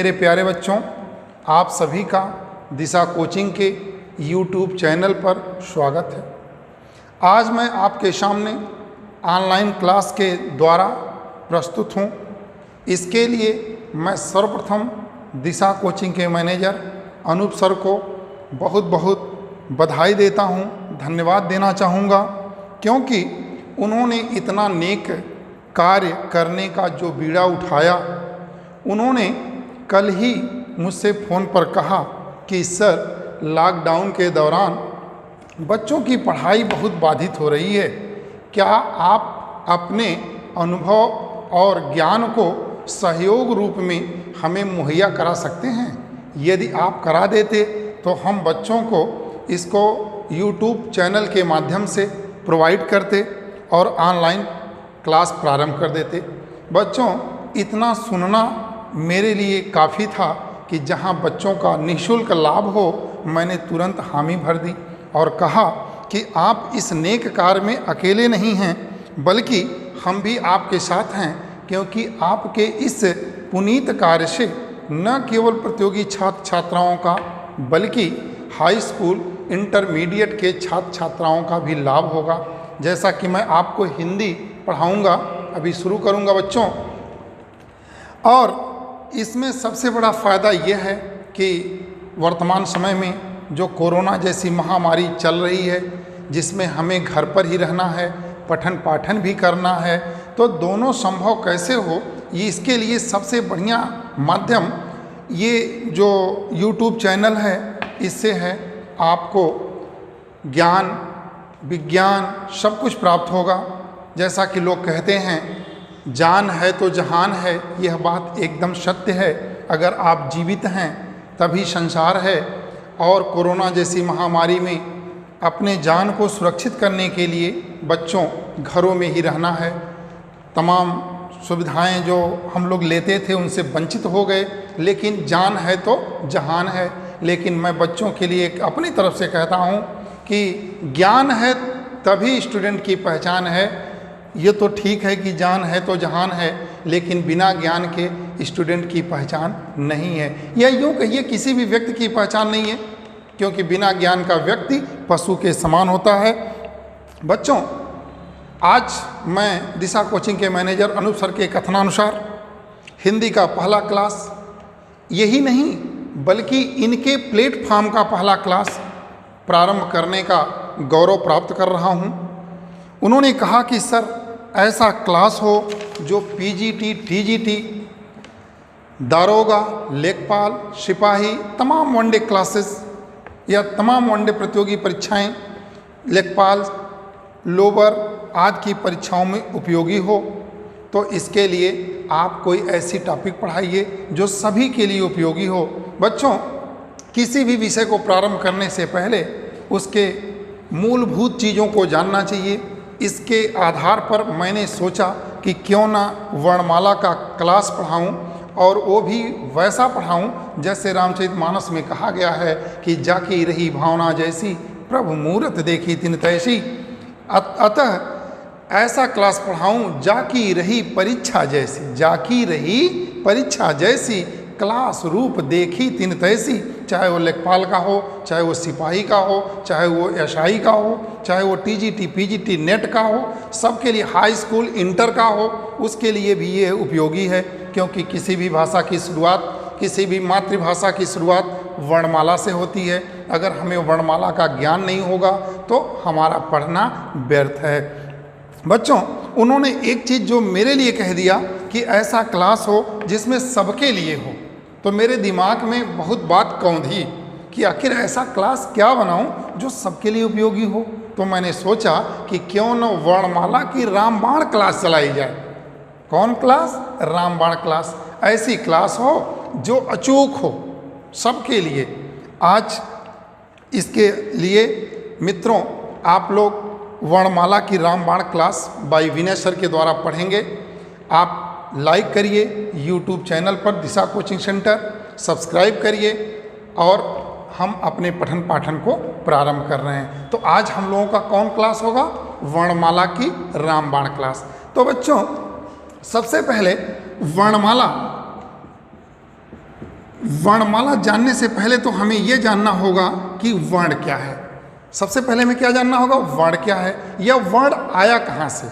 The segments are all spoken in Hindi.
मेरे प्यारे बच्चों, आप सभी का दिशा कोचिंग के YouTube चैनल पर स्वागत है। आज मैं आपके सामने ऑनलाइन क्लास के द्वारा प्रस्तुत हूँ। इसके लिए मैं सर्वप्रथम दिशा कोचिंग के मैनेजर अनूप सर को बहुत बहुत बधाई देता हूँ, धन्यवाद देना चाहूँगा, क्योंकि उन्होंने इतना नेक कार्य करने का जो बीड़ा उठाया। उन्होंने कल ही मुझसे फ़ोन पर कहा कि सर, लॉकडाउन के दौरान बच्चों की पढ़ाई बहुत बाधित हो रही है, क्या आप अपने अनुभव और ज्ञान को सहयोग रूप में हमें मुहैया करा सकते हैं? यदि आप करा देते तो हम बच्चों को इसको YouTube चैनल के माध्यम से प्रोवाइड करते और ऑनलाइन क्लास प्रारंभ कर देते। बच्चों, इतना सुनना मेरे लिए काफ़ी था कि जहां बच्चों का निःशुल्क लाभ हो, मैंने तुरंत हामी भर दी और कहा कि आप इस नेक कार्य में अकेले नहीं हैं, बल्कि हम भी आपके साथ हैं, क्योंकि आपके इस पुनीत कार्य से न केवल प्रतियोगी छात्र छात्राओं का बल्कि हाई स्कूल इंटरमीडिएट के छात्र छात्राओं का भी लाभ होगा। जैसा कि मैं आपको हिंदी पढ़ाऊंगा, अभी शुरू करूंगा बच्चों, और इसमें सबसे बड़ा फ़ायदा यह है कि वर्तमान समय में जो कोरोना जैसी महामारी चल रही है, जिसमें हमें घर पर ही रहना है, पठन पाठन भी करना है, तो दोनों संभव कैसे हो, ये इसके लिए सबसे बढ़िया माध्यम ये जो YouTube चैनल है, इससे है। आपको ज्ञान विज्ञान सब कुछ प्राप्त होगा। जैसा कि लोग कहते हैं, जान है तो जहान है, यह बात एकदम सत्य है। अगर आप जीवित हैं तभी संसार है, और कोरोना जैसी महामारी में अपने जान को सुरक्षित करने के लिए बच्चों घरों में ही रहना है। तमाम सुविधाएं जो हम लोग लेते थे उनसे वंचित हो गए, लेकिन जान है तो जहान है। लेकिन मैं बच्चों के लिए अपनी तरफ से कहता हूं कि ज्ञान है तभी स्टूडेंट की पहचान है। ये तो ठीक है कि जान है तो जहान है, लेकिन बिना ज्ञान के स्टूडेंट की पहचान नहीं है, या यूँ कहिए किसी भी व्यक्ति की पहचान नहीं है, क्योंकि बिना ज्ञान का व्यक्ति पशु के समान होता है। बच्चों, आज मैं दिशा कोचिंग के मैनेजर अनूप सर के कथनानुसार हिंदी का पहला क्लास, यही नहीं बल्कि इनके प्लेटफॉर्म का पहला क्लास प्रारंभ करने का गौरव प्राप्त कर रहा हूँ। उन्होंने कहा कि सर, ऐसा क्लास हो जो पीजीटी, टीजीटी, दारोगा, लेखपाल, सिपाही, तमाम वनडे क्लासेस या तमाम वनडे प्रतियोगी परीक्षाएं, लेखपाल, लोबर आदि की परीक्षाओं में उपयोगी हो। तो इसके लिए आप कोई ऐसी टॉपिक पढ़ाइए जो सभी के लिए उपयोगी हो। बच्चों, किसी भी विषय को प्रारंभ करने से पहले उसके मूलभूत चीज़ों को जानना चाहिए। इसके आधार पर मैंने सोचा कि क्यों ना वर्णमाला का क्लास पढ़ाऊं, और वो भी वैसा पढ़ाऊं जैसे रामचरितमानस में कहा गया है कि जाकी रही भावना जैसी, प्रभु मूरत देखी तिन तैसी। अतः ऐसा क्लास पढ़ाऊं जाकी रही परीक्षा जैसी, जाकी रही परीक्षा जैसी, क्लास रूप देखी तिन तैसी। चाहे वो लेखपाल का हो, चाहे वो सिपाही का हो, चाहे वो एसआई का हो, चाहे वो टीजीटी, पीजीटी, नेट का हो, सबके लिए, हाई स्कूल इंटर का हो, उसके लिए भी ये उपयोगी है। क्योंकि किसी भी भाषा की शुरुआत, किसी भी मातृभाषा की शुरुआत वर्णमाला से होती है। अगर हमें वर्णमाला का ज्ञान नहीं होगा तो हमारा पढ़ना व्यर्थ है। बच्चों, उन्होंने एक चीज़ जो मेरे लिए कह दिया कि ऐसा क्लास हो जिसमें सबके लिए हो, तो मेरे दिमाग में बहुत बात कौंधी कि आखिर ऐसा क्लास क्या बनाऊं जो सबके लिए उपयोगी हो। तो मैंने सोचा कि क्यों न वर्णमाला की रामबाण क्लास चलाई जाए। कौन क्लास? रामबाण क्लास। ऐसी क्लास हो जो अचूक हो सबके लिए। आज इसके लिए मित्रों, आप लोग वर्णमाला की रामबाण क्लास बाय विनय सर के द्वारा पढ़ेंगे। आप लाइक करिए YouTube चैनल पर दिशा कोचिंग सेंटर, सब्सक्राइब करिए, और हम अपने पठन पाठन को प्रारंभ कर रहे हैं। तो आज हम लोगों का कौन क्लास होगा? वर्णमाला की रामबाण क्लास। तो बच्चों, सबसे पहले वर्णमाला वर्णमाला जानने से पहले तो हमें यह जानना होगा कि वर्ण क्या है। सबसे पहले हमें क्या जानना होगा, वर्ण क्या है, यह वर्ण आया कहाँ से।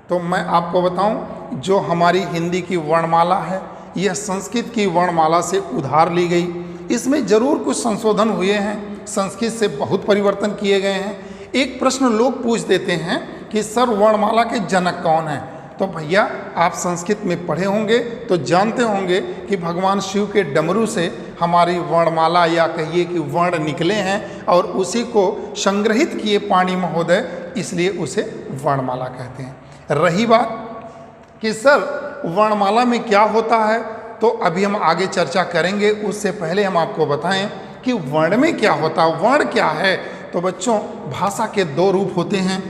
तो मैं आपको बताऊं, जो हमारी हिंदी की वर्णमाला है यह संस्कृत की वर्णमाला से उधार ली गई। इसमें जरूर कुछ संशोधन हुए हैं, संस्कृत से बहुत परिवर्तन किए गए हैं। एक प्रश्न लोग पूछ देते हैं कि सर वर्णमाला के जनक कौन हैं। तो भैया आप संस्कृत में पढ़े होंगे तो जानते होंगे कि भगवान शिव के डमरू से हमारी वर्णमाला या कहिए कि वर्ण निकले हैं और उसी को संग्रहित किए पाणि महोदय, इसलिए उसे वर्णमाला कहते हैं। रही बात कि सर वर्णमाला में क्या होता है, तो अभी हम आगे चर्चा करेंगे। उससे पहले हम आपको बताएं कि वर्ण में क्या होता है, वर्ण क्या है। तो बच्चों भाषा के दो रूप होते हैं,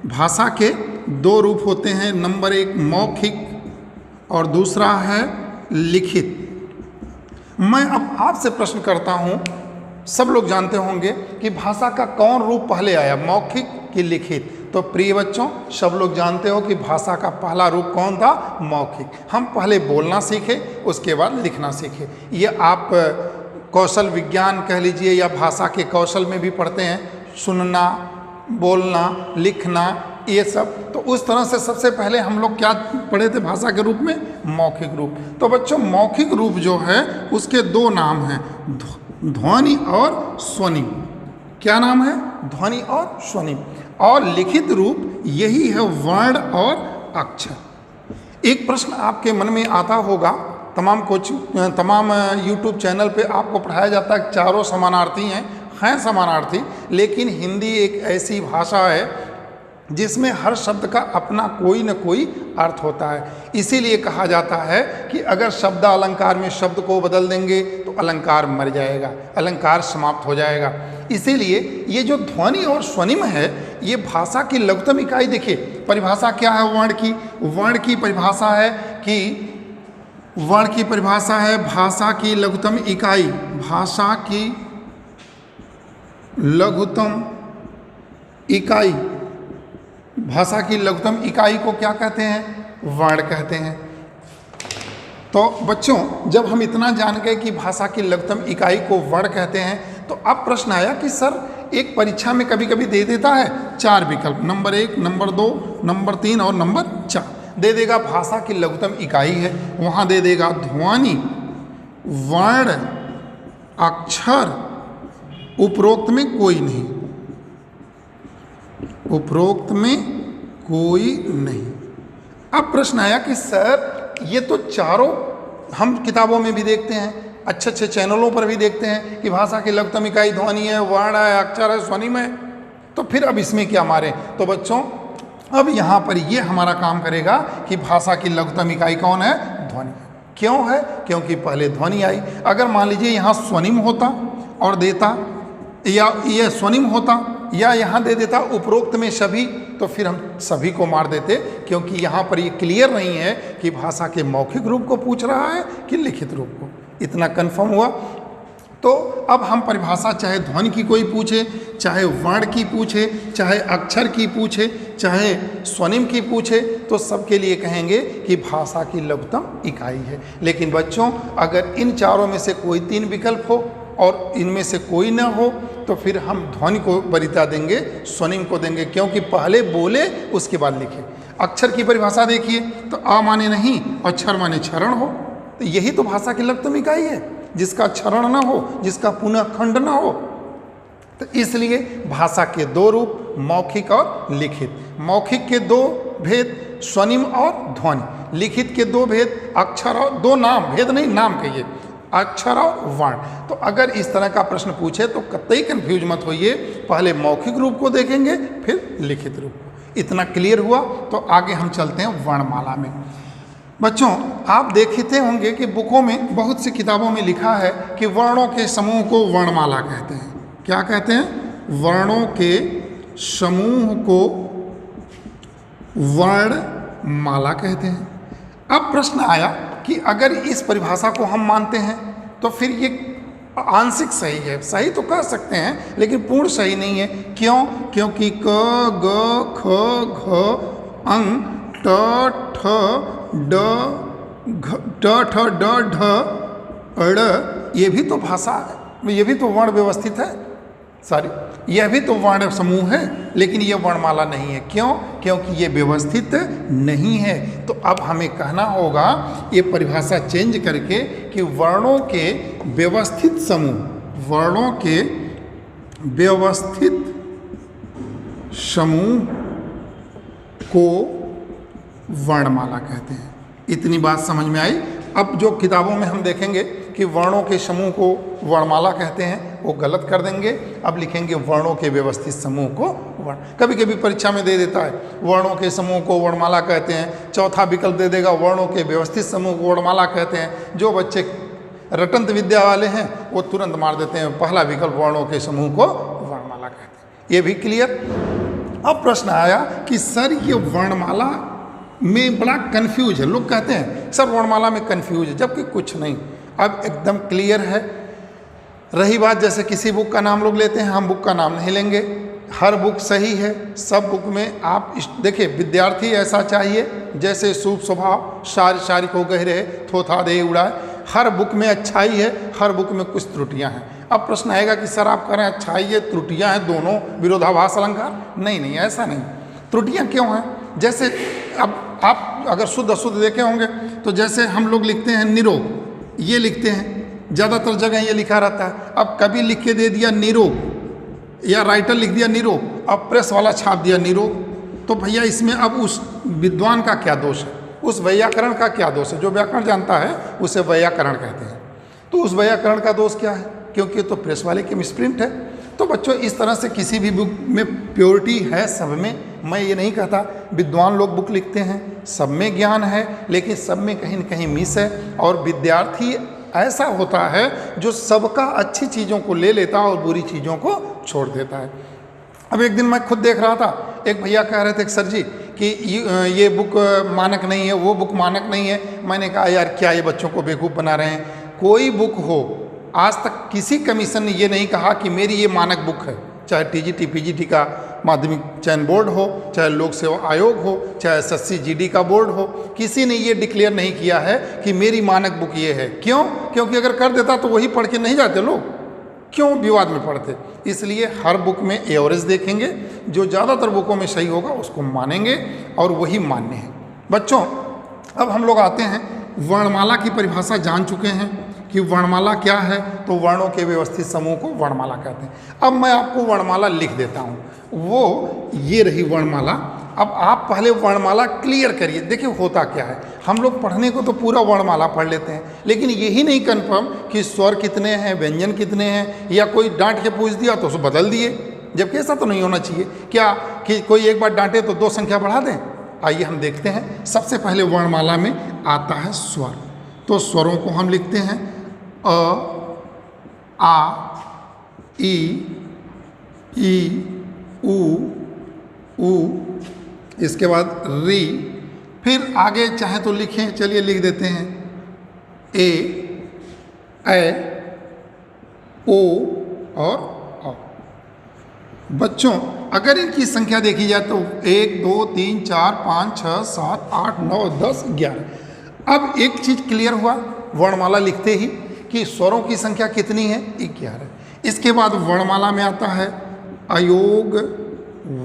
भाषा के दो रूप होते हैं। नंबर एक मौखिक और दूसरा है लिखित। मैं अब आपसे प्रश्न करता हूँ, सब लोग जानते होंगे कि भाषा का कौन रूप पहले आया, मौखिक कि लिखित। तो प्रिय बच्चों सब लोग जानते हो कि भाषा का पहला रूप कौन था, मौखिक। हम पहले बोलना सीखे, उसके बाद लिखना सीखे। ये आप कौशल विज्ञान कह लीजिए या भाषा के कौशल में भी पढ़ते हैं, सुनना, बोलना, लिखना, ये सब। तो उस तरह से सबसे पहले हम लोग क्या पढ़े थे भाषा के रूप में, मौखिक रूप। तो बच्चों मौखिक रूप जो है उसके दो नाम हैं, ध्वनि और स्वनिम। क्या नाम है, ध्वनि और स्वनिम। और लिखित रूप यही है वर्ण और अक्षर। एक प्रश्न आपके मन में आता होगा, तमाम यूट्यूब चैनल पे आपको पढ़ाया जाता है चारों समानार्थी हैं समानार्थी, लेकिन हिंदी एक ऐसी भाषा है जिसमें हर शब्द का अपना कोई न कोई अर्थ होता है। इसीलिए कहा जाता है कि अगर शब्द अलंकार में शब्द को बदल देंगे तो अलंकार मर जाएगा, अलंकार समाप्त हो जाएगा। इसीलिए ये जो ध्वनि और स्वनिम है ये भाषा की लघुतम इकाई। देखिए परिभाषा क्या है वर्ण की, वर्ण की परिभाषा है कि वर्ण की परिभाषा है भाषा की लघुतम इकाई। भाषा की लघुतम इकाई, भाषा की लघुतम इकाई को क्या कहते हैं, वर्ण कहते हैं। तो बच्चों जब हम इतना जान गए कि भाषा की लघुतम इकाई को वर्ण कहते हैं, तो अब प्रश्न आया कि सर एक परीक्षा में कभी कभी दे देता है चार विकल्प, नंबर 1, नंबर 2, नंबर 3 और नंबर 4 दे देगा। भाषा की लघुतम इकाई है, वहाँ दे देगा ध्वनि, वर्ण, अक्षर, उपरोक्त में कोई नहीं, उपरोक्त में कोई नहीं। अब प्रश्न आया कि सर ये तो चारों हम किताबों में भी देखते हैं, अच्छे अच्छे चैनलों पर भी देखते हैं कि भाषा की लघुतम इकाई ध्वनि है, वर्ण है, अक्षर है, स्वनिम है, तो फिर अब इसमें क्या मारें। तो बच्चों अब यहाँ पर ये हमारा काम करेगा कि भाषा की लघुतम इकाई कौन है, ध्वनि। क्यों है, क्योंकि पहले ध्वनि आई। अगर मान लीजिए यहाँ स्वनिम होता और देता, या ये स्वनिम होता या यहाँ दे देता उपरोक्त में सभी, तो फिर हम सभी को मार देते, क्योंकि यहाँ पर ये क्लियर नहीं है कि भाषा के मौखिक रूप को पूछ रहा है कि लिखित रूप को। इतना कंफर्म हुआ। तो अब हम परिभाषा चाहे ध्वनि की कोई पूछे, चाहे वर्ण की पूछे, चाहे अक्षर की पूछे, चाहे स्वनिम की पूछे, तो सबके लिए कहेंगे कि भाषा की लघुतम इकाई है। लेकिन बच्चों अगर इन चारों में से कोई 3 विकल्प हो और इनमें से कोई ना हो, तो फिर हम ध्वनि को वरीयता देंगे, स्वनिम को देंगे, क्योंकि पहले बोले उसके बाद लिखे। अक्षर की परिभाषा देखिए तो आ माने नहीं और क्षर माने क्षरण हो, तो यही तो भाषा की लघुतम इकाई है, जिसका क्षरण ना हो, जिसका पुनः खंड ना हो। तो इसलिए भाषा के 2 रूप, मौखिक और लिखित। मौखिक के 2 भेद स्वनिम और ध्वनि, लिखित के 2 भेद अक्षर और 2 नाम, भेद नहीं नाम कहिए, अक्षर और वर्ण। तो अगर इस तरह का प्रश्न पूछे तो कतई कंफ्यूज मत होइए, पहले मौखिक रूप को देखेंगे फिर लिखित रूप को। इतना क्लियर हुआ तो आगे हम चलते हैं वर्णमाला में। बच्चों आप देखते होंगे कि बुकों में, बहुत सी किताबों में लिखा है कि वर्णों के समूह को वर्णमाला कहते हैं। क्या कहते हैं, वर्णों के समूह को वर्णमाला कहते हैं। अब प्रश्न आया कि अगर इस परिभाषा को हम मानते हैं तो फिर ये आंशिक सही है, सही तो कह सकते हैं लेकिन पूर्ण सही नहीं है। क्यों, क्योंकि क, ग, ख, घ, अंग, ट, ठ, ड, ढ, ढ, ढ, ड़, ये भी तो भाषा है, ये भी तो वर्ण व्यवस्थित है, सॉरी यह भी तो वर्ण समूह है, लेकिन ये वर्णमाला नहीं है। क्यों? क्योंकि ये व्यवस्थित नहीं है। तो अब हमें कहना होगा ये परिभाषा चेंज करके कि वर्णों के व्यवस्थित समूह, वर्णों के व्यवस्थित समूह को वर्णमाला कहते हैं। इतनी बात समझ में आई। अब जो किताबों में हम देखेंगे कि वर्णों के समूह को वर्णमाला कहते हैं, वो गलत कर देंगे। अब लिखेंगे वर्णों के व्यवस्थित समूह को वर्ण। कभी कभी परीक्षा में दे देता है वर्णों के समूह को वर्णमाला कहते हैं, चौथा विकल्प दे देगा वर्णों के व्यवस्थित समूह को वर्णमाला कहते हैं। जो बच्चे रटंत विद्या वाले हैं वो तुरंत मार देते हैं पहला विकल्प वर्णों के समूह को वर्णमाला कहते हैं। ये भी क्लियर। अब प्रश्न आया कि सर ये वर्णमाला में बड़ा कंफ्यूज है, लोग कहते हैं सर वर्णमाला में कंफ्यूज है, जबकि कुछ नहीं, अब एकदम क्लियर है। रही बात जैसे किसी बुक का नाम लोग लेते हैं, हम बुक का नाम नहीं लेंगे, हर बुक सही है। सब बुक में आप देखिए विद्यार्थी ऐसा चाहिए जैसे शुभ स्वभाव, शारी को गह रहे थोथा दे उड़ाए। हर बुक में अच्छाई है, हर बुक में कुछ त्रुटियां हैं। अब प्रश्न आएगा कि सर आप कह रहे हैं अच्छाई है त्रुटियां हैं, दोनों विरोधाभास अलंकार। नहीं, ऐसा नहीं। त्रुटियां क्यों हैं? जैसे अब आप अगर शुद्ध अशुद्ध देखे होंगे तो जैसे हम लोग लिखते हैं निरोग, ये लिखते हैं, ज़्यादातर जगह ये लिखा रहता है। अब कभी लिख के दे दिया निरोग या राइटर लिख दिया निरोग, अब प्रेस वाला छाप दिया निरोग, तो भैया इसमें अब उस विद्वान का क्या दोष है, उस वैयाकरण का क्या दोष है? जो व्याकरण जानता है उसे वैयाकरण कहते हैं। तो उस वैयाकरण का दोष क्या है? क्योंकि तो प्रेस वाले की मिसप्रिंट है। तो बच्चों इस तरह से किसी भी बुक में प्योरिटी है, सब में। मैं ये नहीं कहता, विद्वान लोग बुक लिखते हैं, सब में ज्ञान है, लेकिन सब में कहीं न कहीं मिस है। और विद्यार्थी ऐसा होता है जो सबका अच्छी चीज़ों को ले लेता है और बुरी चीज़ों को छोड़ देता है। अब एक दिन मैं खुद देख रहा था, एक भैया कह रहे थे सर जी कि ये बुक मानक नहीं है, वो बुक मानक नहीं है। मैंने कहा यार क्या ये बच्चों को बेवकूफ़ बना रहे हैं? कोई बुक हो, आज तक किसी कमीशन ने ये नहीं कहा कि मेरी ये मानक बुक है, चाहे टीजीटी पीजीटी का माध्यमिक चयन बोर्ड हो, चाहे लोक सेवा आयोग हो, चाहे एसएससी जीडी का बोर्ड हो, किसी ने ये डिक्लेयर नहीं किया है कि मेरी मानक बुक ये है। क्यों? क्योंकि अगर कर देता तो वही पढ़ के नहीं जाते लोग, क्यों विवाद में पढ़ते। इसलिए हर बुक में एवरेज देखेंगे, जो ज़्यादातर बुकों में सही होगा उसको मानेंगे और वही मान्य है। बच्चों अब हम लोग आते हैं, वर्णमाला की परिभाषा जान चुके हैं कि वर्णमाला क्या है, तो वर्णों के व्यवस्थित समूह को वर्णमाला कहते हैं। अब मैं आपको वर्णमाला लिख देता हूँ, वो ये रही वर्णमाला। अब आप पहले वर्णमाला क्लियर करिए, देखिए होता क्या है। हम लोग पढ़ने को तो पूरा वर्णमाला पढ़ लेते हैं, लेकिन यही नहीं कन्फर्म कि स्वर कितने हैं, व्यंजन कितने हैं, या कोई डांट के पूछ दिया तो उसे बदल दिए, जबकि ऐसा तो नहीं होना चाहिए। क्या कि कोई एक बार डांटे तो 2 संख्या बढ़ा दें? आइए हम देखते हैं। सबसे पहले वर्णमाला में आता है स्वर, तो स्वरों को हम लिखते हैं अ, आ, ई, उ, इसके बाद री, फिर आगे चाहे तो लिखें, चलिए लिख देते हैं ए, ओ और औ। बच्चों अगर इनकी संख्या देखी जाए तो 1 2 3 4 5 6 7 8 9 10 11। अब एक चीज़ क्लियर हुआ वर्णमाला लिखते ही कि स्वरों की संख्या कितनी है? 11। इसके बाद वर्णमाला में आता है अयोग,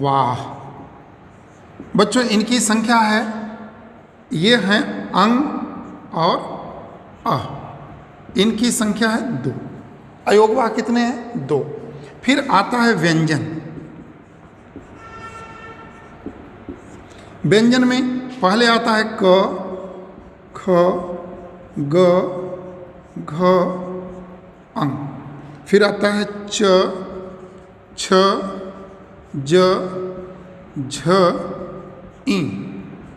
वाह। बच्चों इनकी संख्या है, ये हैं अंग और अ, इनकी संख्या है 2। अयोग वाह कितने हैं? 2। फिर आता है व्यंजन। व्यंजन में पहले आता है क, ख, ग, घ, अंग। फिर आता है च, छ, ज, झ, ई।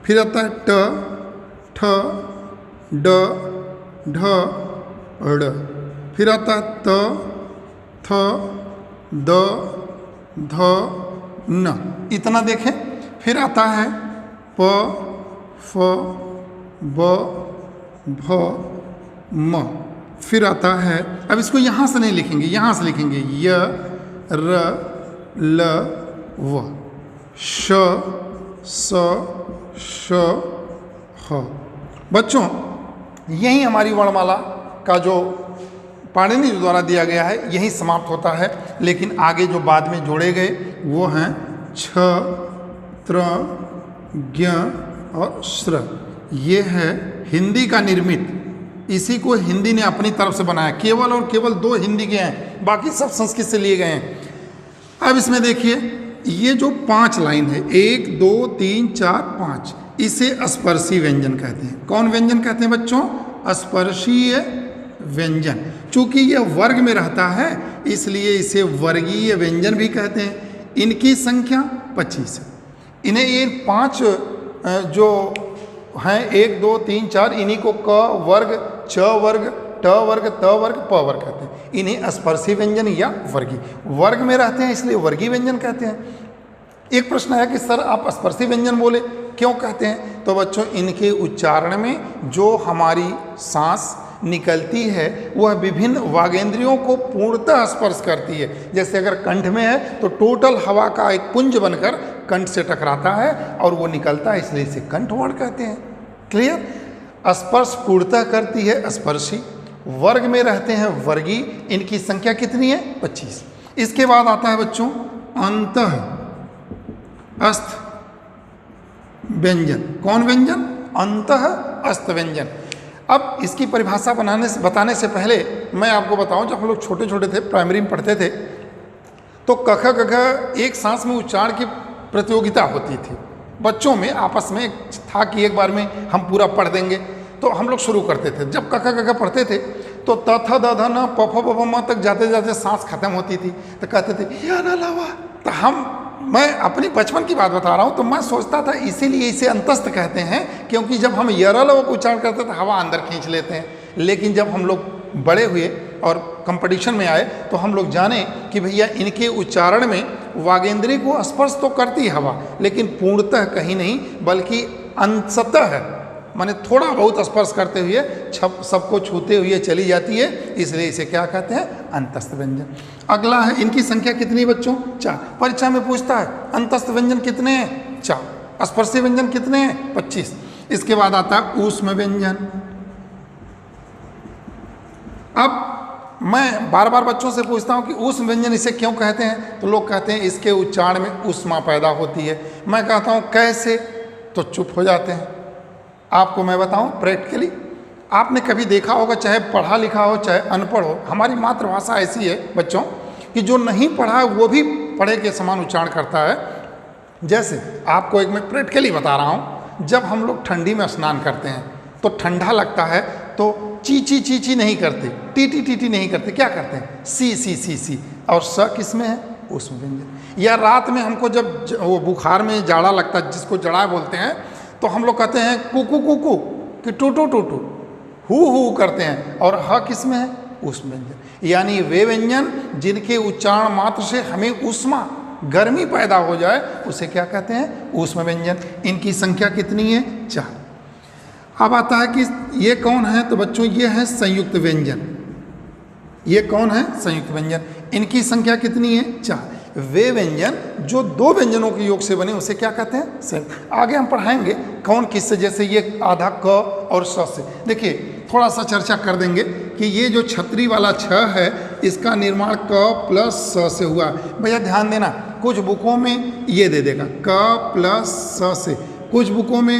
फिर आता है ट, ठ, ड, ढ, ड़। फिर आता है त, थ, द, ध, न। इतना देखें। फिर आता है प, फ, ब, भ, म। फिर आता है, अब इसको यहाँ से नहीं लिखेंगे, यहाँ से लिखेंगे य, र, ल, व, श, स, श, ह। बच्चों यही हमारी वर्णमाला का जो पाणिनि द्वारा दिया गया है यही समाप्त होता है। लेकिन आगे जो बाद में जोड़े गए वो हैं छ, त्र, ज्ञ और श्र। ये है हिंदी का निर्मित, इसी को हिंदी ने अपनी तरफ से बनाया। केवल और केवल 2 हिंदी के हैं, बाकी सब संस्कृत से लिए गए हैं। अब इसमें देखिए ये जो 5 लाइन है 1 2 3 4 5, इसे स्पर्शी व्यंजन कहते हैं। कौन व्यंजन कहते हैं बच्चों? स्पर्शीय व्यंजन। चूंकि यह वर्ग में रहता है इसलिए इसे वर्गीय व्यंजन भी कहते हैं। इनकी संख्या 25 है। इन्हें ये 5 जो हैं 1 2 3 4, इन्हीं को क वर्ग, च वर्ग, ट वर्ग, त वर्ग, प वर्ग कहते हैं। इन्हें स्पर्शी व्यंजन या वर्गीय, वर्ग में रहते हैं इसलिए वर्गीय व्यंजन कहते हैं। एक प्रश्न है कि सर आप स्पर्शी व्यंजन बोले, क्यों कहते हैं? तो बच्चों इनके उच्चारण में जो हमारी सांस निकलती है वह विभिन्न वागेंद्रियों को पूर्णतः स्पर्श करती है। जैसे अगर कंठ में है तो टोटल हवा का एक पुंज बनकर कंठ से टकराता है और वो निकलता है, इसलिए इसे कंठवर्ण कहते हैं। क्लियर? स्पर्श पूर्णतः करती है स्पर्शी, वर्ग में रहते हैं वर्गीय। इनकी संख्या कितनी है? 25। इसके बाद आता है बच्चों अंतः अस्त व्यंजन। कौन व्यंजन? अंतः अस्त व्यंजन। अब इसकी परिभाषा बताने से पहले मैं आपको बताऊं, जब हम लोग छोटे छोटे थे, प्राइमरी में पढ़ते थे, तो कख गघ एक सांस में उच्चारण की प्रतियोगिता होती थी। बच्चों में आपस में था कि एक बार में हम पूरा पढ़ देंगे, तो हम लोग शुरू करते थे। जब कख गघ पढ़ते थे तो त थ द ध न प फ ब भ म तक जाते जाते सांस खत्म होती थी तो कहते थे या ना लावा। तो मैं अपनी बचपन की बात बता रहा हूँ, तो मैं सोचता था इसीलिए इसे अंतस्थ कहते हैं, क्योंकि जब हम यरल को उच्चारण करते तो हवा अंदर खींच लेते हैं। लेकिन जब हम लोग बड़े हुए और कंपटीशन में आए तो हम लोग जाने कि भैया इनके उच्चारण में वागेंद्री को स्पर्श तो करती है हवा, लेकिन पूर्णतः कहीं नहीं, बल्कि अंशतः है, माने थोड़ा बहुत स्पर्श करते हुए सबको छूते हुए चली जाती है, इसलिए इसे क्या कहते हैं? अंतस्थ व्यंजन। अगला है, इनकी संख्या कितनी बच्चों? 4। परीक्षा में पूछता है अंतस्थ व्यंजन कितने हैं? 4। स्पर्शी व्यंजन कितने हैं? 25। इसके बाद आता है ऊष्म व्यंजन। अब मैं बार बार बच्चों से पूछता हूं कि ऊष्म व्यंजन इसे क्यों कहते हैं? तो लोग कहते हैं इसके उच्चारण में ऊष्मा पैदा होती है। मैं कहता हूं कैसे? तो चुप हो जाते हैं। आपको मैं बताऊं प्रैक्टिकली, आपने कभी देखा होगा, चाहे पढ़ा लिखा हो चाहे अनपढ़ हो, हमारी मातृभाषा ऐसी है बच्चों कि जो नहीं पढ़ा है वो भी पढ़े के समान उच्चारण करता है। जैसे आपको एक मैं प्रैक्टिकली बता रहा हूँ, जब हम लोग ठंडी में स्नान करते हैं तो ठंडा लगता है तो ची ची नहीं करते, टी नहीं करते, क्या करते हैं? सी। और स किस में है? ऊष्म व्यंजन। या रात में हमको जब वो बुखार में जाड़ा लगता है, जिसको जड़ा बोलते हैं, तो हम लोग कहते हैं कुकू कि टू हु करते हैं, और ह किस में है? ऊष्म व्यंजन। यानी वे व्यंजन जिनके उच्चारण मात्र से हमें ऊष्मा, गर्मी पैदा हो जाए, उसे क्या कहते हैं? ऊष्म व्यंजन। इनकी संख्या कितनी है? 4। अब आता है कि ये कौन है? तो बच्चों ये है संयुक्त व्यंजन। ये कौन है? संयुक्त व्यंजन। इनकी संख्या कितनी है? 4। वे व्यंजन जो 2 व्यंजनों के योग से बने उसे क्या कहते हैं? संयुक्त। आगे हम पढ़ाएंगे कौन किससे, जैसे ये आधा क और स से। देखिए थोड़ा सा चर्चा कर देंगे कि ये जो छतरी वाला छ है इसका निर्माण क प्लस स से हुआ। भैया ध्यान देना, कुछ बुकों में ये दे देगा क प्लस स से, कुछ बुकों में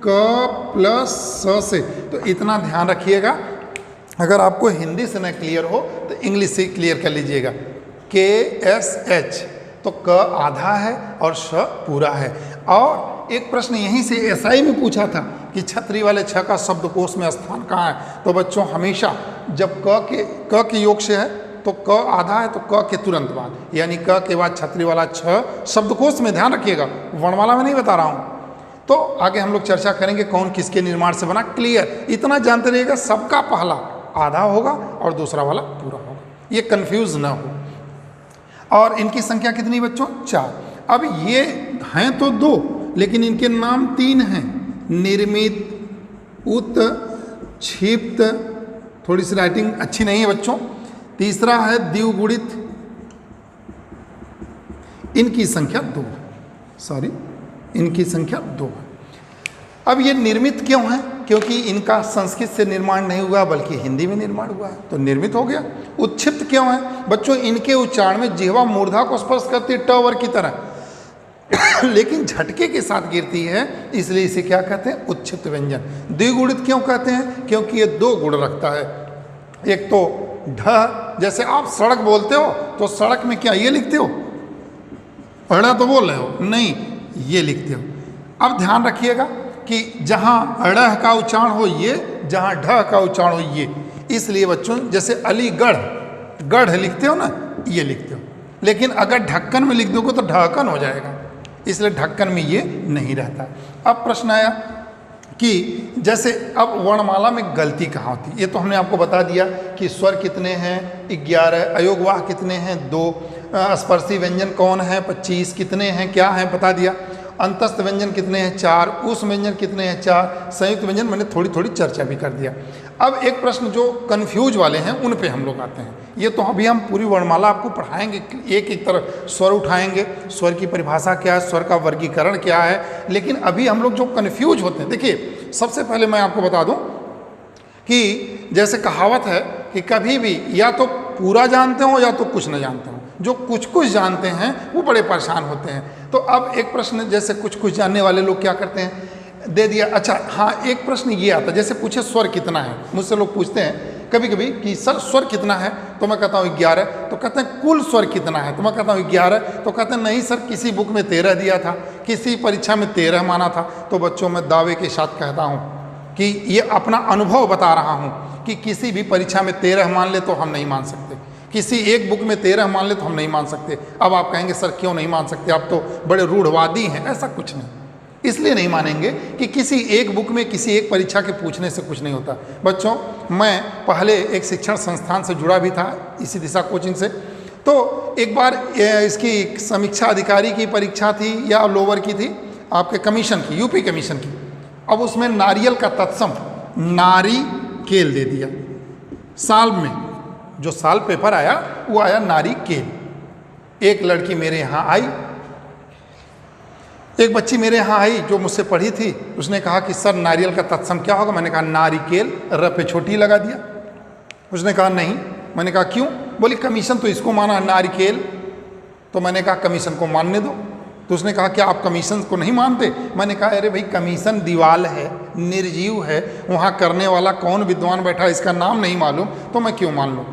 क प्लस स से। तो इतना ध्यान रखिएगा, अगर आपको हिंदी से न क्लियर हो तो इंग्लिश से क्लियर कर लीजिएगा। KSH तो क आधा है और श पूरा है। और एक प्रश्न यहीं से SI में पूछा था कि छतरी वाले छ का शब्दकोश में स्थान कहाँ है? तो बच्चों हमेशा जब क के योग से है तो क आधा है तो क के तुरंत बाद, यानी क के बाद छतरी वाला छ शब्दकोश में, ध्यान रखिएगा, वर्णमाला में नहीं बता रहा हूँ। तो आगे हम लोग चर्चा करेंगे कौन किसके निर्माण से बना। क्लियर? इतना जानते रहिएगा, सबका पहला आधा होगा और दूसरा वाला पूरा होगा, ये कंफ्यूज ना हो। और इनकी संख्या कितनी बच्चों? 4। अब ये हैं तो 2, लेकिन इनके नाम 3 हैं। निर्मित, उत, क्षिप्त, थोड़ी सी राइटिंग अच्छी नहीं है बच्चों। तीसरा है द्विगुणित, इनकी संख्या 2 है। इनकी संख्या 2 है। अब ये निर्मित क्यों है? क्योंकि इनका संस्कृत से निर्माण नहीं हुआ बल्कि हिंदी में निर्माण हुआ है, तो निर्मित हो गया। उत्क्षिप्त क्यों है बच्चों? इनके उच्चारण में जिह्वा मूर्धा को स्पर्श करती है टवर की तरह लेकिन झटके के साथ गिरती है, इसलिए इसे क्या कहते हैं? उत्क्षिप्त व्यंजन। द्विगुणित क्यों कहते हैं? क्योंकि ये दो गुण रखता है। एक तो ढ, जैसे आप सड़क बोलते हो तो सड़क में क्या ये लिखते हो? अड़ा तो बोल रहे हो नहीं, ये लिखते हो। अब ध्यान रखिएगा कि जहाँ अड़ह का उच्चारण हो ये, जहाँ ढ का उच्चारण हो ये, इसलिए बच्चों जैसे अलीगढ़, गढ़ लिखते हो ना, ये लिखते हो। लेकिन अगर ढक्कन में लिख दोगे तो ढक्कन हो जाएगा, इसलिए ढक्कन में ये नहीं रहता। अब प्रश्न आया कि जैसे अब वर्णमाला में गलती कहाँ होती है? ये तो हमने आपको बता दिया कि स्वर कितने हैं? 11। अयोगवाह कितने हैं? 2। स्पर्शी व्यंजन कौन है? 25। कितने हैं, क्या हैं, बता दिया। अंतस्थ व्यंजन कितने हैं? 4। उस व्यंजन कितने हैं? 4। संयुक्त व्यंजन मैंने थोड़ी थोड़ी चर्चा भी कर दिया। अब एक प्रश्न जो कन्फ्यूज वाले हैं उन पे हम लोग आते हैं। ये तो अभी हम पूरी वर्णमाला आपको पढ़ाएंगे, एक एक तरह स्वर उठाएंगे, स्वर की परिभाषा क्या है, स्वर का वर्गीकरण क्या है। लेकिन अभी हम लोग जो कन्फ्यूज होते हैं, देखिए सबसे पहले मैं आपको बता दूं कि जैसे कहावत है कि कभी भी या तो पूरा जानते हो या तो कुछ न जानते हो। जो कुछ कुछ जानते हैं वो बड़े परेशान होते हैं। तो अब एक प्रश्न, जैसे कुछ कुछ जानने वाले लोग क्या करते हैं, दे दिया। अच्छा हाँ, एक प्रश्न ये आता है, जैसे पूछे स्वर कितना है, मुझसे लोग पूछते हैं कभी कभी कि सर स्वर कितना है, तो मैं कहता हूँ 11। तो कहते हैं कुल स्वर कितना है, तो मैं कहता हूँ 11। तो कहते हैं नहीं सर, किसी बुक में 13 दिया था, किसी परीक्षा में 13 माना था। तो बच्चों मैं दावे के साथ कहता हूँ कि ये अपना अनुभव बता रहा हूँ कि किसी भी परीक्षा में 13 मान ले तो हम नहीं मान सकते, किसी एक बुक में 13 मान ले तो हम नहीं मान सकते। अब आप कहेंगे सर क्यों नहीं मान सकते, आप तो बड़े रूढ़वादी हैं। ऐसा कुछ नहीं, इसलिए नहीं मानेंगे कि किसी एक बुक में किसी एक परीक्षा के पूछने से कुछ नहीं होता। बच्चों मैं पहले एक शिक्षण संस्थान से जुड़ा भी था, इसी दिशा कोचिंग से। तो एक बार इसकी समीक्षा अधिकारी की परीक्षा थी या लोअर की थी, आपके कमीशन की, यूपी कमीशन की। अब उसमें नारियल का तत्सम नारिकेल दे दिया। साल में जो साल पेपर आया वो आया नारिकेल। एक लड़की मेरे यहाँ आई, एक बच्ची मेरे यहाँ आई जो मुझसे पढ़ी थी, उसने कहा कि सर नारियल का तत्सम क्या होगा? मैंने कहा नारिकेल, र पे छोटी लगा दिया। उसने कहा नहीं। मैंने कहा क्यों? बोली कमीशन तो इसको माना नारिकेल। तो मैंने कहा कमीशन को मानने दो। तो उसने कहा क्या आप कमीशन को नहीं मानते? मैंने कहा अरे भाई कमीशन दीवाल है, निर्जीव है, वहाँ करने वाला कौन विद्वान बैठा इसका नाम नहीं मालूम, तो मैं क्यों मान लूँ?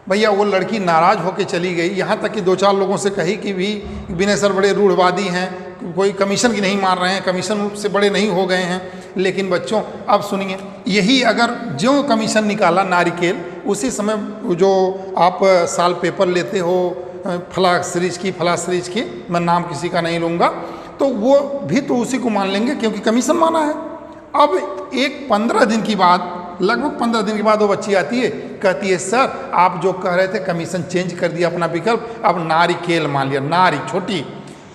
भैया वो लड़की नाराज़ होकर चली गई। यहाँ तक कि 2-4 लोगों से कही कि भी विनय सर बड़े रूढ़वादी हैं, कोई कमीशन की नहीं मान रहे हैं, कमीशन से बड़े नहीं हो गए हैं। लेकिन बच्चों अब सुनिए, यही अगर जो कमीशन निकाला नारिकेल, उसी समय जो आप साल पेपर लेते हो फला सीरीज की, फला सीरीज की, मैं नाम किसी का नहीं लूँगा, तो वो भी तो उसी को मान लेंगे क्योंकि कमीशन माना है। अब एक 15 दिन की बाद, लगभग 15 दिन के बाद वो बच्ची आती है, कहती है सर आप जो कह रहे थे कमीशन चेंज कर दिया अपना विकल्प, अब नारिकेल मान लिया, नारी छोटी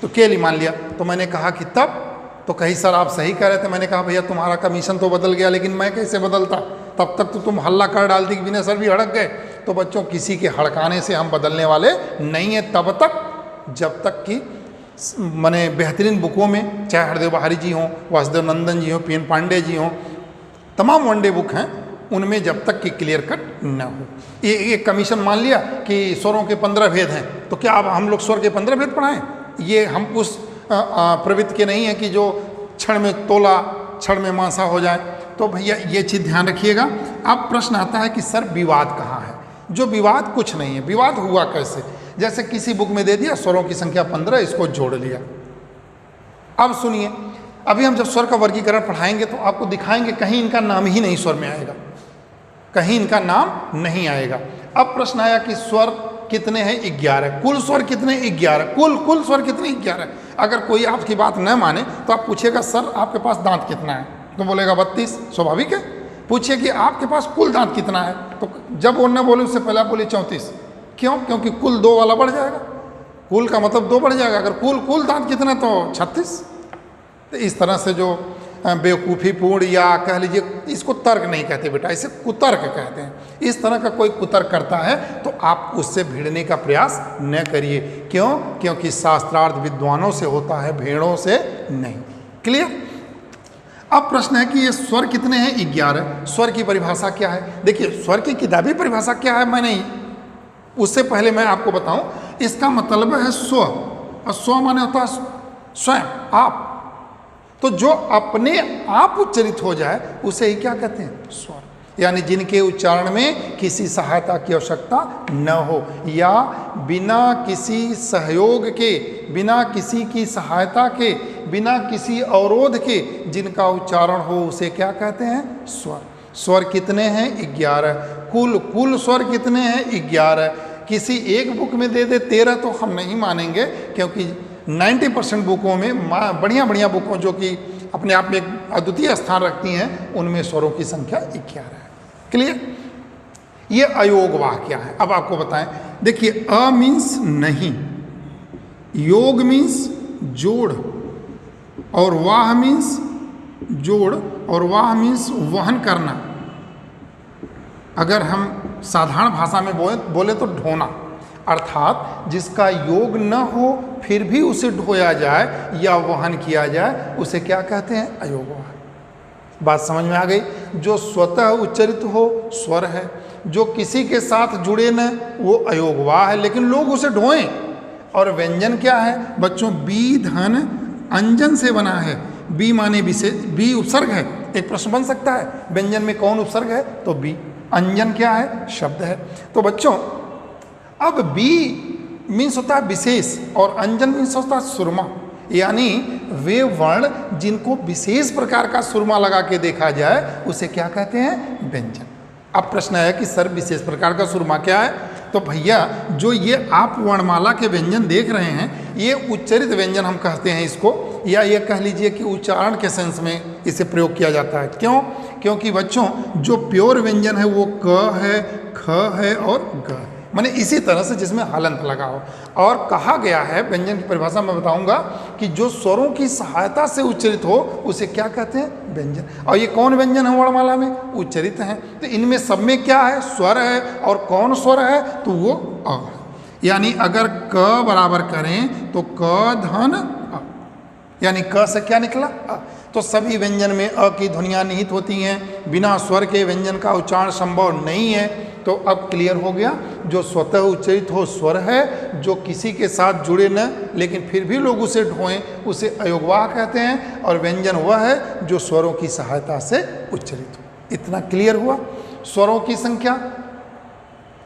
तो केल ही मान लिया। तो मैंने कहा कि तब? तो कही सर आप सही कह रहे थे। मैंने कहा भैया तुम्हारा कमीशन तो बदल गया, लेकिन मैं कैसे बदलता? तब तक तो तुम हल्ला कर डालती कि विनय सर भी हड़क गए। तो बच्चों किसी के हड़काने से हम बदलने वाले नहीं हैं तब तक जब तक कि माने बेहतरीन बुकों में, चाहे हरदेव बहारी जी हों, वासुदेव नंदन जी हों, पी.एन. पांडे जी हों, तमाम वनडे बुक हैं, उनमें जब तक कि क्लियर कट न हो। ये कमीशन मान लिया कि स्वरों के 15 भेद हैं, तो क्या अब हम लोग स्वर के 15 भेद पढ़ाएं? ये हम उस प्रवृत्ति के नहीं है कि जो क्षण में तोला क्षण में मासा हो जाए। तो भैया ये चीज़ ध्यान रखिएगा। अब प्रश्न आता है कि सर विवाद कहाँ है? जो विवाद कुछ नहीं है। विवाद हुआ कैसे? जैसे किसी बुक में दे दिया स्वरों की संख्या 15, इसको जोड़ लिया। अब सुनिए, अभी हम जब स्वर का वर्गीकरण पढ़ाएंगे तो आपको दिखाएंगे कहीं इनका नाम ही नहीं स्वर में आएगा, कहीं इनका नाम नहीं आएगा। अब प्रश्न आया कि स्वर कितने हैं? 11। कुल स्वर कितने? 11। कुल स्वर कितने? 11। अगर कोई आपकी बात न माने तो आप पूछिएगा सर आपके पास दांत कितना है? तो बोलेगा 32, स्वाभाविक है। पूछिए कि आपके पास कुल दांत कितना है? तो जब वो न बोले उससे पहले आप बोले 34। क्यों? क्योंकि कुल 2 वाला बढ़ जाएगा, कुल का मतलब 2 बढ़ जाएगा। अगर कुल दांत कितना तो 36। तो इस तरह से जो बेवकूफ़ीपूर्ण या कह लीजिए, इसको तर्क नहीं कहते बेटा, इसे कुतर्क कहते हैं। इस तरह का कोई कुतर्क करता है तो आप उससे भिड़ने का प्रयास न करिए। क्यों? क्योंकि शास्त्रार्थ विद्वानों से होता है, भेड़ों से नहीं। क्लियर? अब प्रश्न है कि ये स्वर कितने हैं? 11। स्वर की परिभाषा क्या है? देखिए, स्वर की किताबी परिभाषा क्या है मैं नहीं, उससे पहले मैं आपको बताऊं, इसका मतलब है स्व, और स्व माने होता है स्वयं, आप। तो जो अपने आप उच्चरित हो जाए उसे ही क्या कहते हैं? स्वर। यानी जिनके उच्चारण में किसी सहायता की आवश्यकता न हो, या बिना किसी सहयोग के, बिना किसी की सहायता के, बिना किसी अवरोध के जिनका उच्चारण हो, उसे क्या कहते हैं? स्वर। स्वर कितने हैं? 11। कुल स्वर कितने हैं? 11। किसी एक बुक में दे दे 13 तो हम नहीं मानेंगे, क्योंकि 90% बुकों में, बढ़िया बुकों जो कि अपने आप में एक अद्वितीय स्थान रखती हैं, उनमें स्वरों की संख्या 11 है। क्लियर? ये अयोगवाह क्या है अब आपको बताएं। देखिए, अ मीन्स नहीं, योग मीन्स जोड़, और वाह मीन्स जोड़, और वाह मीन्स वहन करना। अगर हम साधारण भाषा में बोले तो ढोना, अर्थात जिसका योग न हो फिर भी उसे ढोया जाए या वहन किया जाए, उसे क्या कहते हैं? अयोगवाह। बात समझ में आ गई? जो स्वतः उच्चरित हो स्वर है, जो किसी के साथ जुड़े न वो अयोगवाह है, लेकिन लोग उसे ढोएं। और व्यंजन क्या है बच्चों? बी धन अंजन से बना है। बी माने विशेष, बी उपसर्ग है। एक प्रश्न बन सकता है, व्यंजन में कौन उपसर्ग है? तो बी। अंजन क्या है? शब्द है। तो बच्चों, अब बी मीन्स होता है विशेष, और अंजन मीन्स होता है सुरमा, यानी वे वर्ण जिनको विशेष प्रकार का सुरमा लगा के देखा जाए उसे क्या कहते हैं? व्यंजन। अब प्रश्न है कि सर विशेष प्रकार का सुरमा क्या है? तो भैया, जो ये आप वर्णमाला के व्यंजन देख रहे हैं, ये उच्चरित व्यंजन हम कहते हैं इसको, या ये कह लीजिए कि उच्चारण के सेंस में इसे प्रयोग किया जाता है। क्यों? क्योंकि बच्चों, जो प्योर व्यंजन है वो क है, ख है और ग है, माने इसी तरह से जिसमें हलंत लगा हो। और कहा गया है, व्यंजन की परिभाषा मैं बताऊंगा, कि जो स्वरों की सहायता से उच्चरित हो उसे क्या कहते हैं? व्यंजन। और ये कौन व्यंजन है वर्णमाला में? उच्चरित हैं। तो इनमें सब में क्या है? स्वर है। और कौन स्वर है? तो वो अ। यानी अगर क बराबर करें तो क धन अ, यानी क से क्या निकला? अ। तो सभी व्यंजन में अ की ध्वनियाँ निहित होती हैं, बिना स्वर के व्यंजन का उच्चारण संभव नहीं है। तो अब क्लियर हो गया, जो स्वतः उच्चरित हो स्वर है, जो किसी के साथ जुड़े न लेकिन फिर भी लोग उसे ढोएं उसे अयोगवाह कहते हैं, और व्यंजन वह है जो स्वरों की सहायता से उच्चरित हो। इतना क्लियर हुआ। स्वरों की संख्या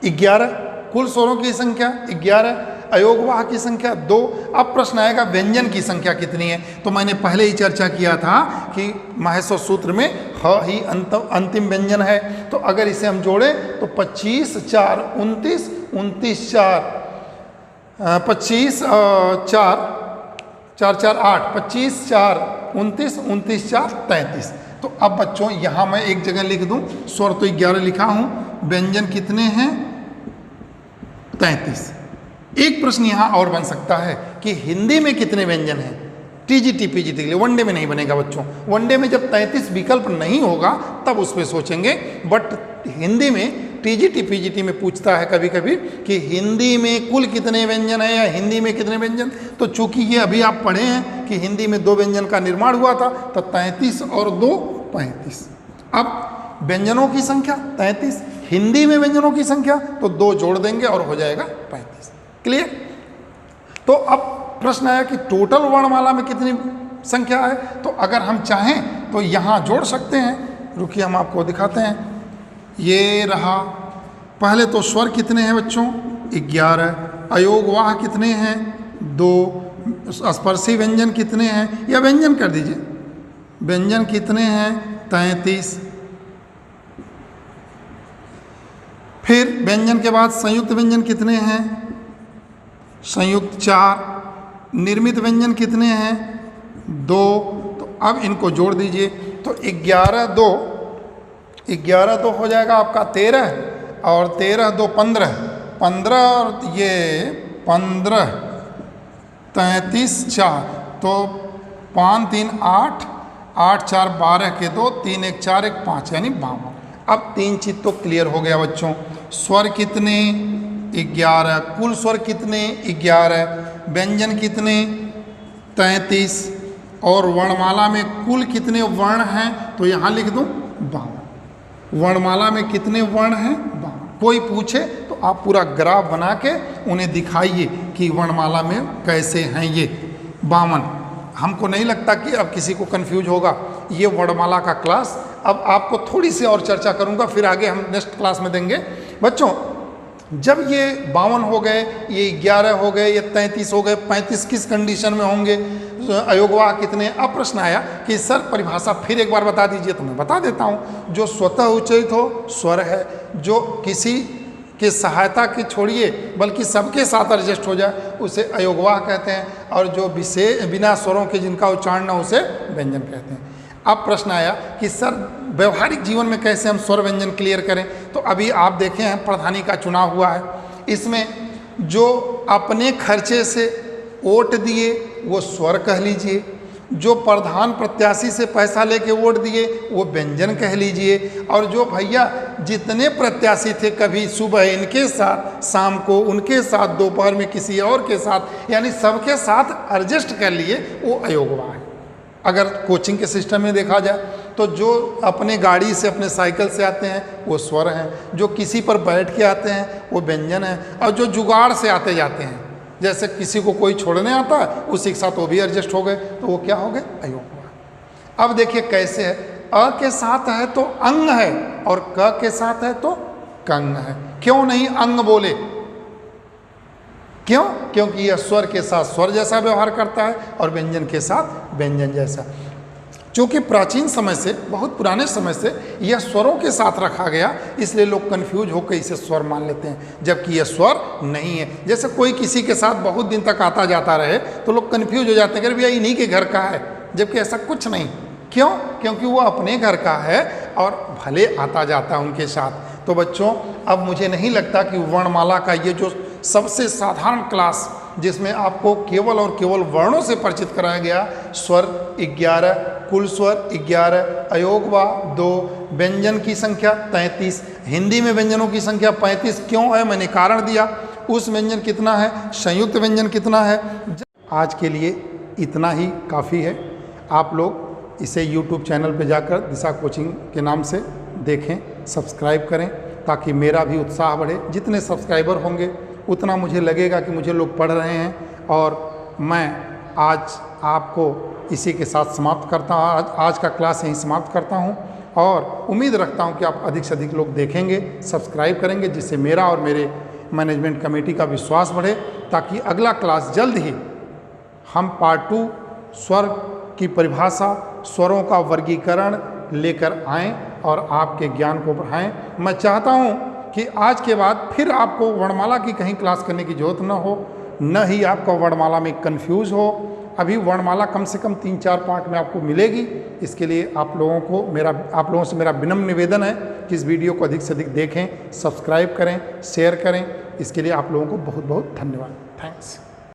11, कुल स्वरों की संख्या 11, अयोगवाह की संख्या 2। अब प्रश्न आएगा व्यंजन की संख्या कितनी है? तो मैंने पहले ही चर्चा किया था कि माहेश्वर सूत्र में ह ही अंतिम व्यंजन है। तो अगर इसे हम जोड़ें तो 25 4 29, 29 4 25 4 4 4 8, 25 4 29, 29 4 33। तो अब बच्चों यहाँ मैं एक जगह लिख दूं, स्वर तो 11 लिखा हूं, व्यंजन कितने हैं? 33। एक प्रश्न यहाँ और बन सकता है कि हिंदी में कितने व्यंजन हैं? टीजीटी पीजीटी के लिए, वनडे में नहीं बनेगा बच्चों। वनडे में जब 33 विकल्प नहीं होगा तब उस पर सोचेंगे, बट हिंदी में टीजीटी पीजीटी में पूछता है कभी कभी कि हिंदी में कुल कितने व्यंजन हैं या हिंदी में कितने व्यंजन। तो चूंकि ये अभी आप पढ़े हैं कि हिंदी में 2 व्यंजन का निर्माण हुआ था, तो 33 और 2 35। अब व्यंजनों की संख्या 33, हिंदी में व्यंजनों की संख्या तो 2 जोड़ देंगे और हो जाएगा 35। क्लियर? तो अब प्रश्न आया कि टोटल वर्णमाला में कितनी संख्या है? तो अगर हम चाहें तो यहाँ जोड़ सकते हैं। रुकिए, हम आपको दिखाते हैं। ये रहा, पहले तो स्वर कितने हैं बच्चों? 11। अयोगवाह कितने हैं? 2। स्पर्शी व्यंजन कितने हैं, या व्यंजन कर दीजिए, व्यंजन कितने हैं? 33। फिर व्यंजन के बाद संयुक्त व्यंजन कितने हैं? संयुक्त 4। निर्मित व्यंजन कितने हैं? 2। तो अब इनको जोड़ दीजिए, तो 11 2 हो जाएगा आपका 13, और 13 2 15, 15 और ये 15, 33 4, तो 5 3 8, 8 4 12 के 2, 3 1 4 1 5, यानी 52। अब 3 चीज तो क्लियर हो गया बच्चों। स्वर कितने? 11। कुल स्वर कितने? 11। व्यंजन कितने? 33। और वर्णमाला में कुल कितने वर्ण हैं, तो यहाँ लिख दूँ 52। वर्णमाला में कितने वर्ण हैं, 52। कोई पूछे तो आप पूरा ग्राफ बना के उन्हें दिखाइए कि वर्णमाला में कैसे हैं ये 52। हमको नहीं लगता कि अब किसी को कंफ्यूज होगा। ये वर्णमाला का क्लास अब आपको थोड़ी सी और चर्चा करूंगा, फिर आगे हम नेक्स्ट क्लास में देंगे। बच्चों, जब ये 52 हो गए, ये 11 हो गए, ये 33 हो गए, 35 किस कंडीशन में होंगे, अयोगवाह कितने। अब प्रश्न आया कि सर परिभाषा फिर एक बार बता दीजिए, तो मैं बता देता हूँ। जो स्वतः उच्चारित हो स्वर है, जो किसी की सहायता की छोड़िए बल्कि सबके साथ एडजस्ट हो जाए उसे अयोगवाह कहते हैं, और जो विशेष बिना स्वरों के जिनका उच्चारण न उसे व्यंजन कहते हैं। अब प्रश्न आया कि सर व्यवहारिक जीवन में कैसे हम स्वर व्यंजन क्लियर करें, तो अभी आप देखे हैं प्रधानी का चुनाव हुआ है, इसमें जो अपने खर्चे से वोट दिए वो स्वर कह लीजिए, जो प्रधान प्रत्याशी से पैसा लेके वोट दिए वो व्यंजन कह लीजिए, और जो भैया जितने प्रत्याशी थे कभी सुबह इनके साथ, शाम को उनके साथ, दोपहर में किसी और के साथ, यानी सबके साथ एडजस्ट कर लिए वो अयोगवाह है। अगर कोचिंग के सिस्टम में देखा जाए तो जो अपने गाड़ी से अपने साइकिल से आते हैं वो स्वर हैं, जो किसी पर बैठ के आते हैं वो व्यंजन है, और जो जुगाड़ से आते जाते हैं, जैसे किसी को कोई छोड़ने आता है उसी के साथ वो भी एडजस्ट हो गए, तो वो क्या हो गए, अयोगवाह। अब देखिए कैसे है, अ के साथ है तो अंग है और क के साथ है तो कंग है। क्यों नहीं अंग बोले, क्यों? क्योंकि यह स्वर के साथ स्वर जैसा व्यवहार करता है और व्यंजन के साथ व्यंजन जैसा। चूँकि प्राचीन समय से, बहुत पुराने समय से यह स्वरों के साथ रखा गया, इसलिए लोग कंफ्यूज होकर इसे स्वर मान लेते हैं, जबकि यह स्वर नहीं है। जैसे कोई किसी के साथ बहुत दिन तक आता जाता रहे तो लोग कंफ्यूज हो जाते हैं कि भैया इन्हीं के घर का है, जबकि ऐसा कुछ नहीं। क्यों? क्योंकि वो अपने घर का है और भले आता जाता है उनके साथ। तो बच्चों, अब मुझे नहीं लगता कि वर्णमाला का ये जो सबसे साधारण क्लास जिसमें आपको केवल और केवल वर्णों से परिचित कराया गया, स्वर 11, कुल स्वर 11, अयोगवाह 2, व्यंजन की संख्या 33, हिंदी में व्यंजनों की संख्या 35 क्यों है मैंने कारण दिया, उस व्यंजन कितना है, संयुक्त व्यंजन कितना है। आज के लिए इतना ही काफ़ी है। आप लोग इसे YouTube चैनल पर जाकर दिशा कोचिंग के नाम से देखें, सब्सक्राइब करें, ताकि मेरा भी उत्साह बढ़े। जितने सब्सक्राइबर होंगे उतना मुझे लगेगा कि मुझे लोग पढ़ रहे हैं। और मैं आज आपको इसी के साथ समाप्त करता हूँ, आज का क्लास यहीं समाप्त करता हूँ, और उम्मीद रखता हूँ कि आप अधिक से अधिक लोग देखेंगे, सब्सक्राइब करेंगे, जिससे मेरा और मेरे मैनेजमेंट कमेटी का विश्वास बढ़े, ताकि अगला क्लास जल्द ही हम पार्ट 2 स्वर की परिभाषा, स्वरों का वर्गीकरण लेकर आएँ और आपके ज्ञान को बढ़ाएं। मैं चाहता हूं कि आज के बाद फिर आपको वर्णमाला की कहीं क्लास करने की जरूरत न हो, न ही आपको वर्णमाला में कंफ्यूज हो। अभी वर्णमाला कम से कम 3-4 पार्ट में आपको मिलेगी। इसके लिए आप लोगों से मेरा विनम्र निवेदन है कि इस वीडियो को अधिक से अधिक देखें, सब्सक्राइब करें, शेयर करें। इसके लिए आप लोगों को बहुत बहुत धन्यवाद। थैंक्स।